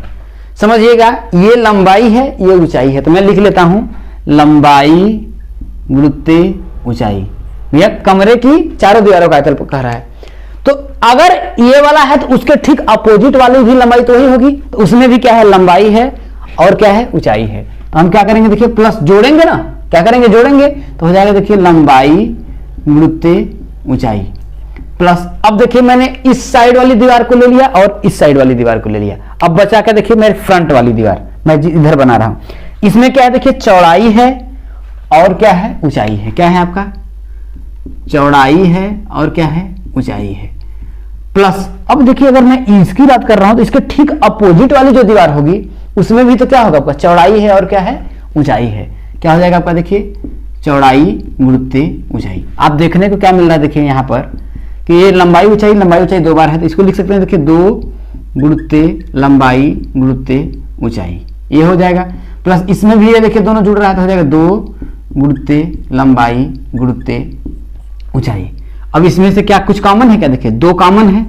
समझिएगा ये लंबाई है, ये ऊंचाई है, तो मैं लिख लेता हूं लंबाई गुणित्ते ऊंचाई। भैया कमरे की चारों दीवारों का आयतन कह रहा है, तो अगर ये वाला है तो उसके ठीक अपोजिट वाली भी लंबाई तो वही होगी, तो उसमें भी क्या है, लंबाई है और क्या है, ऊंचाई है। तो हम क्या करेंगे, देखिए प्लस जोड़ेंगे ना, क्या करेंगे, जोड़ेंगे, तो हो जाएगा देखिए लंबाई गुणित्ते ऊंचाई प्लस, अब देखिए मैंने इस साइड वाली दीवार को ले लिया और इस साइड वाली दीवार को ले लिया। अब बचा क्या, देखिए मेरे फ्रंट वाली दीवार मैं इधर बना रहा हूं, इसमें क्या है, देखिए चौड़ाई है और क्या है, ऊंचाई है। क्या है आपका, चौड़ाई है और क्या है, ऊंचाई है, प्लस अब देखिए अगर मैं इसकी बात कर रहा हूं तो इसके ठीक अपोजिट वाली जो दीवार होगी उसमें भी तो क्या होगा आपका, चौड़ाई है और क्या है, ऊंचाई है। क्या हो जाएगा आपका, देखिए चौड़ाई गुणित्ते ऊंचाई। आप देखने को क्या मिल रहा है, देखिए यहां पर कि ये लंबाई ऊंचाई 2 बार है, तो इसको लिख सकते हैं देखिए 2 गुणित्ते लंबाई गुणित्ते ऊंचाई, ये हो जाएगा। प्लस इसमें भी ये देखिए दोनों जुड़ रहा है, तो हो जाएगा 2 गुणित्ते लंबाई गुणित्ते ऊंचाई। अब इसमें से क्या कुछ कॉमन है, क्या देखिए 2 कॉमन है,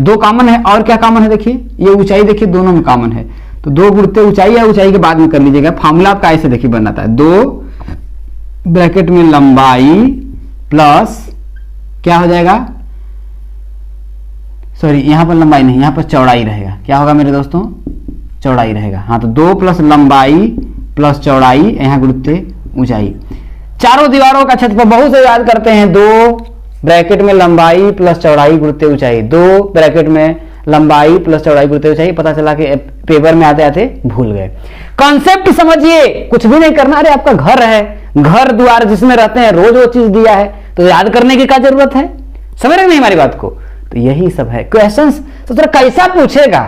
2 कॉमन है और क्या कॉमन है, देखिए ये ऊंचाई, देखिए दोनों में कॉमन है, तो 2 गुणित्ते ऊंचाई है, ऊंचाई के बाद में कर लीजिएगा। फॉर्मूला आपका ऐसे देखिए बनाता है, 2 ब्रैकेट में लंबाई प्लस क्या हो जाएगा, सॉरी यहां पर लंबाई नहीं, यहां पर चौड़ाई रहेगा। क्या होगा मेरे दोस्तों, चौड़ाई रहेगा, हाँ, तो 2 प्लस लंबाई प्लस चौड़ाई, यहां गुणित्ते ऊंचाई। चारों दीवारों का क्षेत्रफल बहुत से याद करते हैं, 2 ब्रैकेट में लंबाई प्लस चौड़ाई गुणित्ते ऊंचाई, 2 ब्रैकेट में लंबाई प्लस चौड़ाई गुणित्ते ऊंचाई, पता चला कि पेपर में आते आते भूल गए। कॉन्सेप्ट समझिए, कुछ भी नहीं करना। अरे आपका घर है, घर द्वार जिसमें रहते हैं, रोज वो चीज दिया है, तो याद करने की क्या जरूरत है, समझ रहे नहीं हमारी बात को। तो यही सब है क्वेश्चंस, तो थोड़ा कैसा पूछेगा,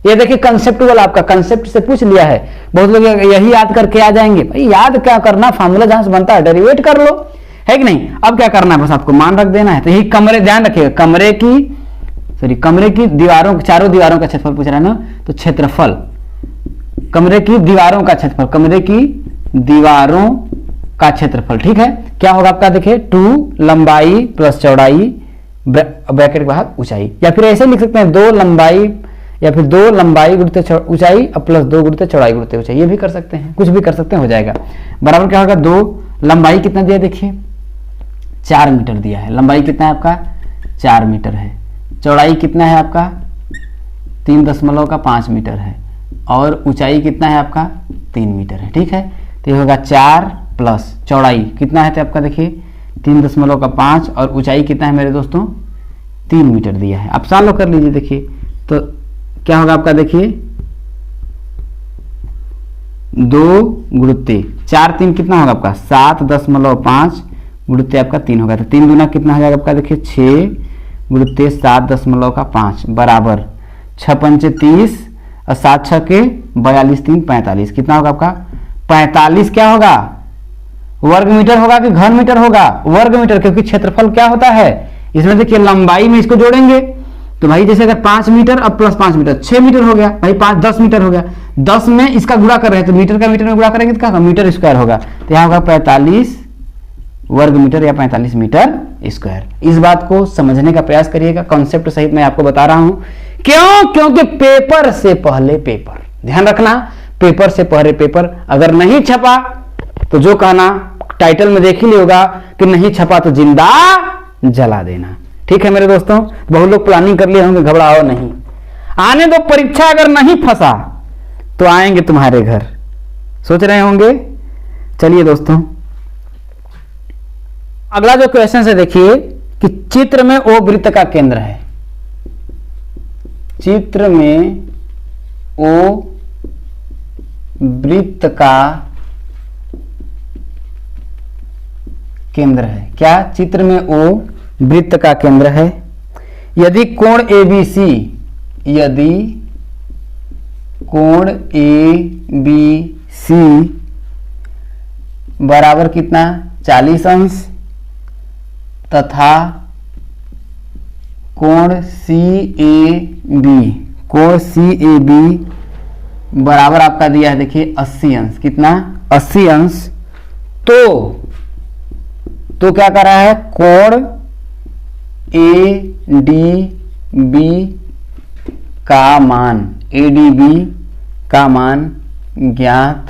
ये देखिए कंसेप्टुअल आपका कंसेप्ट से पूछ लिया है। बहुत लोग यही याद करके आ जाएंगे, भाई याद क्या करना, फार्मूला जहां से बनता है डेरिवेट कर लो, है कि नहीं। अब क्या करना है, बस आपको मान रख देना है। तो यही कमरे, ध्यान रखिएगा, कमरे की दीवारों, चारों दीवारों का क्षेत्रफल पूछ रहा है ना, तो क्षेत्रफल कमरे की दीवारों का क्षेत्रफल, कमरे की दीवारों का क्षेत्रफल, ठीक है। क्या होगा आपका, देखिए 2 लंबाई प्लस चौड़ाई ब्रैकेट के बाहर ऊंचाई, या फिर ऐसे लिख सकते हैं 2 लंबाई या फिर 2 लंबाई गुणित्ते ऊंचाई और प्लस 2 गुणित्ते चौड़ाई गुणित्ते ऊंचाई, ये भी कर सकते हैं, कुछ भी कर सकते हैं, हो जाएगा बराबर। क्या होगा, 2 लंबाई कितना दिया, देखिए 4 मीटर दिया है, लंबाई कितना है आपका 4 मीटर है, चौड़ाई कितना है आपका 3.5 मीटर है, और ऊंचाई कितना है आपका 3 मीटर है, ठीक है। तो ये होगा 4 प्लस चौड़ाई कितना है, तो आपका देखिए 3.5 और ऊंचाई कितना है मेरे दोस्तों 3 मीटर दिया है। आप सॉल्व कर लीजिए, देखिए तो क्या होगा आपका, देखिए 2 गुणित्ते 4 3 कितना होगा आपका 7.5 गुणित्ते आपका 3 होगा, तो 3 दूना कितना हो जाएगा आपका, देखिए 6 गुणित्ते 7.5 बराबर 6 पंचे 30 और 7 6 के 42 3 45, कितना होगा आपका 45। क्या होगा, वर्ग मीटर होगा कि घन मीटर होगा, वर्ग मीटर, क्योंकि क्षेत्रफल क्या होता है इसमें, देखिए लंबाई में इसको जोड़ेंगे तो भाई जैसे अगर 5 मीटर अब प्लस 5 मीटर 6 मीटर हो गया, भाई 5 10 मीटर हो गया, 10 में इसका गुणा कर रहे हैं तो मीटर का मीटर में गुणा करेंगे तो क्या होगा, मीटर स्क्वायर होगा। तो यहाँ होगा 45 वर्ग मीटर या 45 मीटर स्क्वायर। इस बात को समझने का प्रयास करिएगा, कॉन्सेप्ट सहित मैं आपको बता रहा हूं। क्यों, क्योंकि पेपर से पहले पेपर, ध्यान रखना, पेपर से पहले पेपर अगर नहीं छपा तो जो कहना टाइटल में देख ही लिया होगा कि नहीं छपा तो जिंदा जला देना, ठीक है मेरे दोस्तों। बहुत लोग प्लानिंग कर लिए होंगे, घबराओ नहीं, आने दो, परीक्षा अगर नहीं फंसा तो आएंगे तुम्हारे घर। सोच रहे होंगे। चलिए दोस्तों, अगला जो क्वेश्चन है देखिए कि चित्र में ओ वृत्त का केंद्र है। चित्र में ओ वृत्त का केंद्र है। क्या? चित्र में ओ वृत्त का केंद्र है। यदि कोण ABC, यदि कोण ABC बराबर कितना? 40 अंश तथा कोण CAB बराबर आपका दिया है देखिए 80 अंश। कितना? 80 अंश। तो क्या कर रहा है? कोण ADB का मान ज्ञात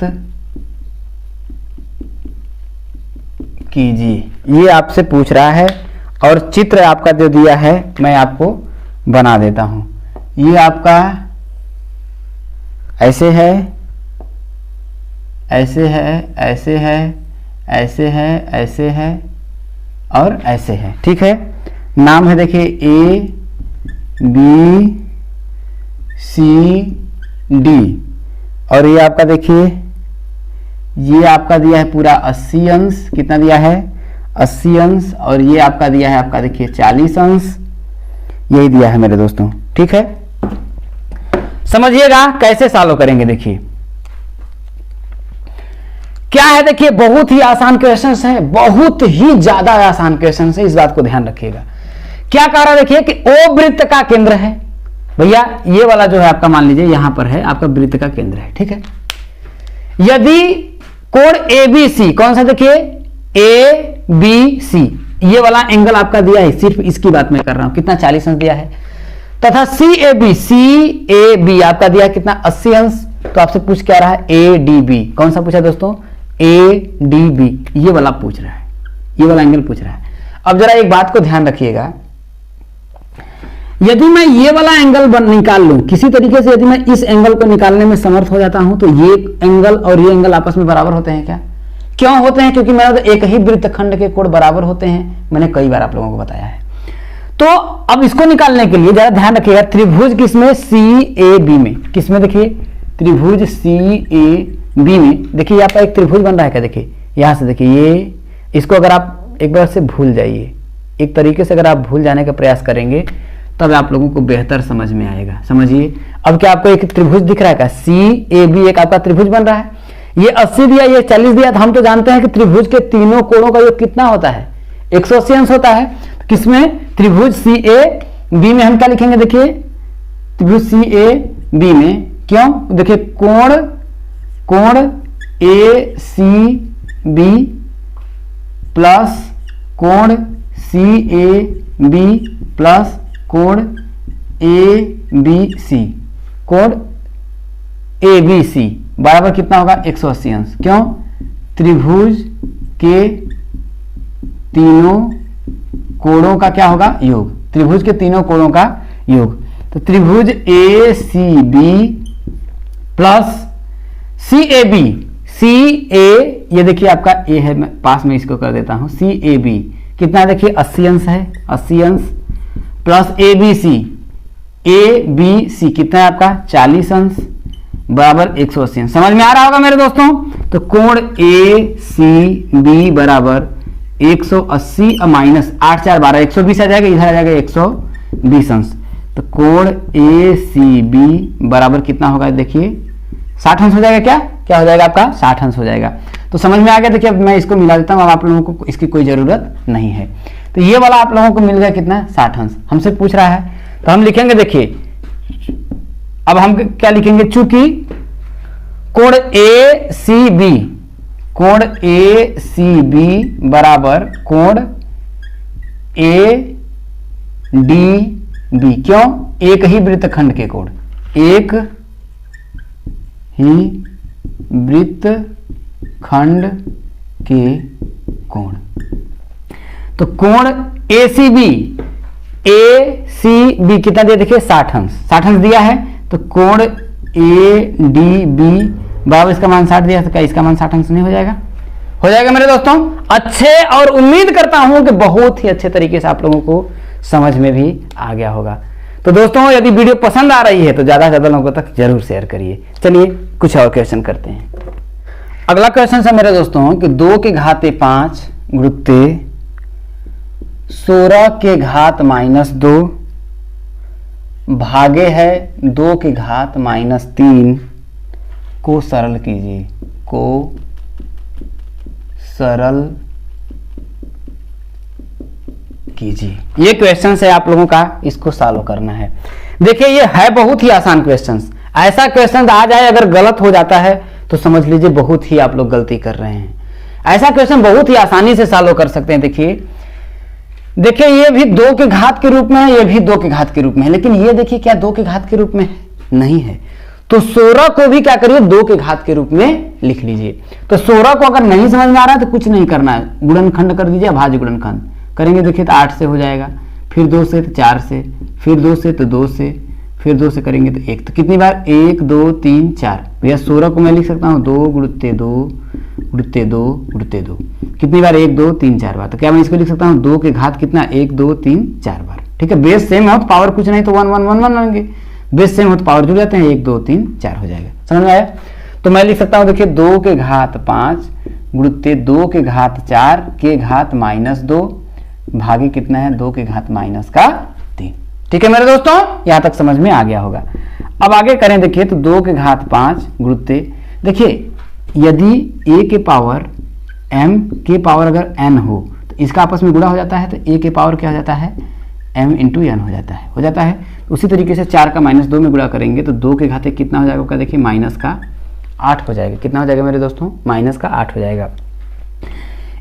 कीजिए। ये आपसे पूछ रहा है और चित्र आपका जो दिया है मैं आपको बना देता हूं। ये आपका ऐसे है, ऐसे है, ऐसे है, ऐसे है, ऐसे है और ऐसे है। ठीक है। नाम है देखिए ABCD और ये आपका देखिए, ये आपका दिया है पूरा 80 अंश। कितना दिया है? 80 अंश। और ये आपका दिया है आपका देखिए 40 अंश। यही दिया है मेरे दोस्तों। ठीक है, समझिएगा कैसे सॉल्व करेंगे। देखिए क्या है, देखिए बहुत ही आसान क्वेश्चन है, बहुत ही ज्यादा आसान क्वेश्चन है, इस बात को ध्यान रखिएगा। क्या कह रहा है देखिए कि ओ वृत्त का केंद्र है। भैया ये वाला जो है आपका मान लीजिए यहां पर है, आपका वृत्त का केंद्र है। ठीक है। यदि कोण ABC, कौन सा देखिए? ABC, ये वाला एंगल आपका दिया है, सिर्फ इसकी बात मैं कर रहा हूं। कितना? 40 अंश दिया है। तथा CAB आपका दिया है कितना? 80 अंश। तो आपसे पूछ क्या रहा है? ADB, कौन सा पूछा दोस्तों? ADB, ये वाला पूछ रहा है, ये वाला एंगल पूछ रहा है। अब जरा एक बात को ध्यान रखिएगा, यदि मैं ये वाला एंगल निकाल लूं किसी तरीके से, यदि मैं इस एंगल को निकालने में समर्थ हो जाता हूं, तो ये एंगल और ये एंगल आपस में बराबर होते हैं क्या? क्यों होते हैं? क्योंकि मैंने तो एक ही वृत्तखंड के कोण बराबर होते हैं, मैंने कई बार आप लोगों को बताया है। तो अब इसको निकालने के लिए जरा ध्यान रखिएगा, त्रिभुज किसमें? CAB में। किसमें? देखिए त्रिभुज CAB में। देखिए यहाँ पर एक त्रिभुज बन रहा है क्या? देखिए यहां से देखिए, ये इसको अगर आप एक बार से भूल जाइए, एक तरीके से अगर आप भूल जाने का प्रयास करेंगे तब आप लोगों को बेहतर समझ में आएगा। समझिए, अब क्या आपको एक त्रिभुज दिख रहा है क्या? CAB एक आपका त्रिभुज बन रहा है। ये 80 दिया, ये 40 दिया, तो हम तो जानते हैं कि त्रिभुज के तीनों कोणों का योग कितना होता है? 180 अंश होता है। किसमें? त्रिभुज CAB में हम क्या लिखेंगे? देखिए त्रिभुज CAB में, क्यों? देखिए कोण ACB प्लस कोण CAB प्लस कोण ABC, कोण ABC बराबर कितना होगा? 180 अंश। क्यों? त्रिभुज के तीनों कोणों का क्या होगा? योग। त्रिभुज के तीनों कोणों का योग। तो त्रिभुज ACB प्लस CAB, ये देखिए आपका A है, मैं पास में इसको कर देता हूं। CAB कितना देखिए 80 अंश है, 80 अंश प्लस ABC कितना है आपका? 40 अंश बराबर 180 अंश। समझ में आ रहा होगा मेरे दोस्तों। तो कोण ACB बराबर 180 माइनस 8 4 12, 120 आ जाएगा, इधर आ जाएगा 120 अंश। तो कोण ACB बराबर कितना होगा? देखिए 60 अंश हो जाएगा। क्या क्या हो जाएगा आपका? 60 अंश हो जाएगा। तो समझ में आ गया। देखिए अब मैं इसको मिला देता हूं, अब आप लोगों को इसकी कोई जरूरत नहीं है। तो ये वाला आप लोगों को मिल गया कितना? 60 अंश। हमसे पूछ रहा है तो हम लिखेंगे, देखिए अब हम क्या लिखेंगे? चूंकि कोण ACB बराबर कोण ADB, क्यों? एक ही वृत्तखंड के कोण, एक ही वृत्तखंड के कोण। तो कोण ACB ए सी बी कितना दिया देखिए 60 अंश, 60 अंश दिया है तो कोण ए डी बी बराबर इसका मान 60 दिया, तो क्या इसका मान 60 अंश नहीं हो जाएगा? हो जाएगा मेरे दोस्तों अच्छे। और उम्मीद करता हूं कि बहुत ही अच्छे तरीके से आप लोगों को समझ में भी आ गया होगा। तो दोस्तों यदि वीडियो पसंद आ रही है तो ज्यादा से ज्यादा लोगों तक जरूर शेयर करिए। चलिए कुछ और क्वेश्चन करते हैं। अगला क्वेश्चन है मेरे दोस्तों कि 2 के घाते 5 गुणित्ते 16 के घात -2 भागे है 2 के घात -3 को सरल कीजिए, को सरल कीजिए। ये क्वेश्चन है आप लोगों का, इसको सॉल्व करना है। देखिए ये है बहुत ही आसान क्वेश्चन। ऐसा क्वेश्चन आ जाए अगर गलत हो जाता है तो समझ लीजिए बहुत ही आप लोग गलती कर रहे हैं। ऐसा क्वेश्चन बहुत ही आसानी से सॉल्व कर सकते हैं। देखिए ये भी 2 के घात के रूप में है, ये भी 2 के घात के रूप में है, लेकिन ये देखिए क्या 2 के घात के रूप में नहीं है। तो 16 को भी क्या करिए 2 के घात के रूप में लिख लीजिए। तो 16 को अगर नहीं समझ में आ रहा है तो कुछ नहीं करना है, गुणनखंड कर दीजिए, भाज्य गुणनखंड करेंगे। देखिए तो 8 से हो जाएगा, फिर 2 से तो 4 से, फिर 2 से तो 2 से, फिर 2 से करेंगे तो 1। तो कितनी बार 1 2 3 4। भैया 16 को मैं लिख सकता हूँ 2 गुणित्ते 2 गुणित्ते 2 गुणित्ते 2। कितनी बार 1 2 3 4 बार। तो क्या मैं इसको लिख सकता हूँ 2 के घात कितना 1 2 3 4 बार। ठीक है, बेस सेम हो तो पावर कुछ नहीं तो 1 1 1 1 आएंगे, बेस सेम हो तो पावर जुड़ जाते हैं 1 2 3 4 हो जाएगा। समझ में आया? तो मैं लिख सकता हूँ देखिए 2 के घात 5 गुणित्ते 2 के घात 4 के घात -2 भागे कितना है 2 के घात -3। ठीक है मेरे दोस्तों, यहां तक समझ में आ गया होगा। अब आगे करें देखिए तो 2 के घात 5 गुणित्ते, देखिए यदि a के पावर m के पावर अगर n हो तो इसका आपस में गुणा हो जाता है, तो a के पावर क्या हो जाता है m इंटू n हो जाता है। तो उसी तरीके से 4 का -2 में गुणा करेंगे तो 2 के घाते कितना हो जाएगा, देखिए -8 हो जाएगा। कितना हो जाएगा मेरे दोस्तों -8 हो जाएगा।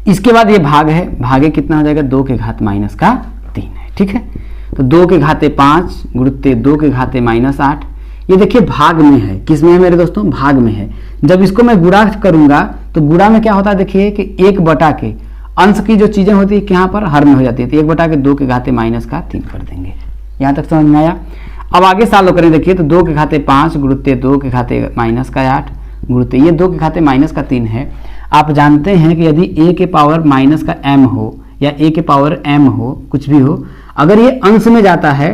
इसके बाद ये भाग है, भागे कितना हो जाएगा 2 के घात -3 है। ठीक है, तो 2 के घाते 5 गुणित्ते 2 के घाते -8, ये देखिए भाग में है। किस में है मेरे दोस्तों? भाग में है। जब इसको मैं गुणा करूंगा तो गुणा में क्या होता है देखिए कि 1 बटा के अंश की जो चीजें होती है यहाँ पर हर में हो जाती है, तो 1 बटा के 2 के घाते -3 कर देंगे। यहाँ तक समझ में आया? अब आगे सॉल्व करें देखिए तो 2 के घाते 5 गुणित्ते 2 के घाते -8 गुणित्ते ये 2 के घाते -3 है। आप जानते हैं कि यदि a के पावर -m हो या a के पावर m हो, कुछ भी हो, अगर ये अंश में जाता है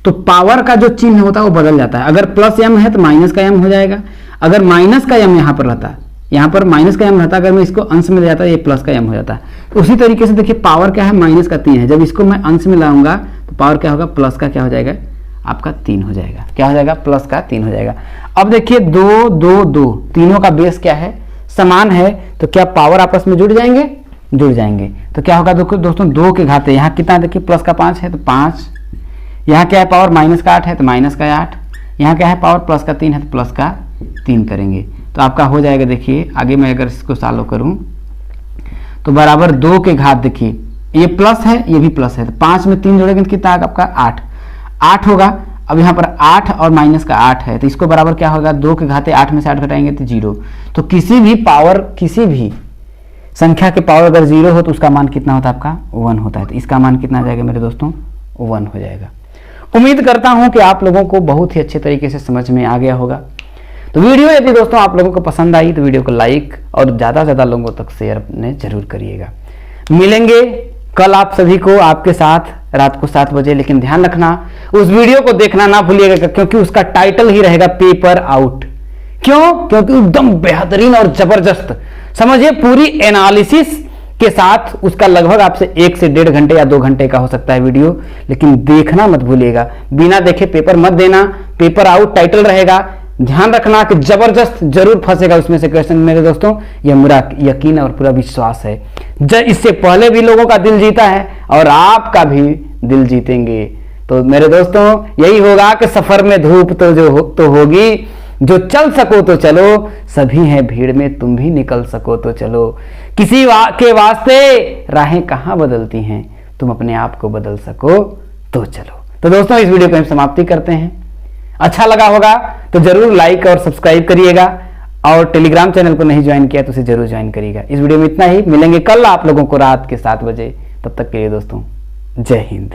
तो पावर का जो चिन्ह होता है वो बदल जाता है। अगर +m है तो -m हो जाएगा, अगर -m यहाँ पर रहता, यहाँ पर -m रहता, अगर मैं इसको अंश में ले जाता ये +m हो जाता है। तो उसी तरीके से देखिए पावर क्या है -3 है, जब इसको मैं अंश में लाऊंगा तो पावर क्या होगा प्लस का क्या हो जाएगा आपका 3 हो जाएगा। क्या हो जाएगा? +3 हो जाएगा। अब देखिए 2 2 2 तीनों का बेस क्या है? समान है, तो क्या पावर आपस में जुड़ जाएंगे? जुड़ जाएंगे। तो क्या होगा दोस्तों 2 के घाते यहाँ कितना देखिए +5 है तो 5, यहाँ क्या है पावर -8 है तो -8, यहाँ क्या है पावर +3 है तो +3 करेंगे तो आपका हो जाएगा। देखिए आगे मैं अगर इसको सॉल्व करूं तो बराबर 2 के घात, देखिए ये प्लस है ये भी प्लस है, तो 5 में 3 जोड़ेंगे तो कितना आपका 8 होगा। अब यहाँ पर 8 और -8 है तो इसको बराबर क्या होगा 2 के घाते 8 में से 8 घटाएंगे तो 0। तो किसी भी पावर, किसी भी संख्या के पावर अगर 0 हो तो उसका मान कितना होता है आपका 1 होता है। तो इसका मान कितना आ जाएगा मेरे दोस्तों 1 हो जाएगा। उम्मीद करता हूं कि आप लोगों को बहुत ही अच्छे तरीके से समझ में आ गया होगा। तो वीडियो यदि दोस्तों आप लोगों को पसंद आई तो वीडियो को लाइक और ज़्यादा से ज़्यादा लोगों तक शेयर अपने जरूर करिएगा। मिलेंगे कल आप सभी को आपके साथ रात को 7 बजे, लेकिन ध्यान रखना उस वीडियो को देखना ना भूलिएगा क्योंकि उसका टाइटल ही रहेगा पेपर आउट। क्यों? क्योंकि एकदम बेहतरीन और जबरदस्त समझिए पूरी एनालिसिस के साथ उसका लगभग आपसे 1 से 1.5 घंटे या 2 घंटे का हो सकता है वीडियो, लेकिन देखना मत भूलिएगा। बिना देखे पेपर मत देना। पेपर आउट टाइटल रहेगा, ध्यान रखना कि जबरदस्त जरूर फंसेगा उसमें से क्वेश्चन मेरे दोस्तों, यह मेरा यकीन और पूरा विश्वास है। इससे पहले भी लोगों का दिल जीता है और आपका भी दिल जीतेंगे। तो मेरे दोस्तों यही होगा कि सफर में धूप तो होगी, जो चल सको तो चलो, सभी हैं भीड़ में तुम भी निकल सको तो चलो। किसी के वास्ते राहें कहां बदलती हैं, तुम अपने आप को बदल सको तो चलो। तो दोस्तों इस वीडियो को हम समाप्ति करते हैं। अच्छा लगा होगा तो जरूर लाइक और सब्सक्राइब करिएगा, और टेलीग्राम चैनल को नहीं ज्वाइन किया तो उसे जरूर ज्वाइन करिएगा। इस वीडियो में इतना ही, मिलेंगे कल आप लोगों को रात के 7 बजे। तब तक के लिए दोस्तों जय हिंद।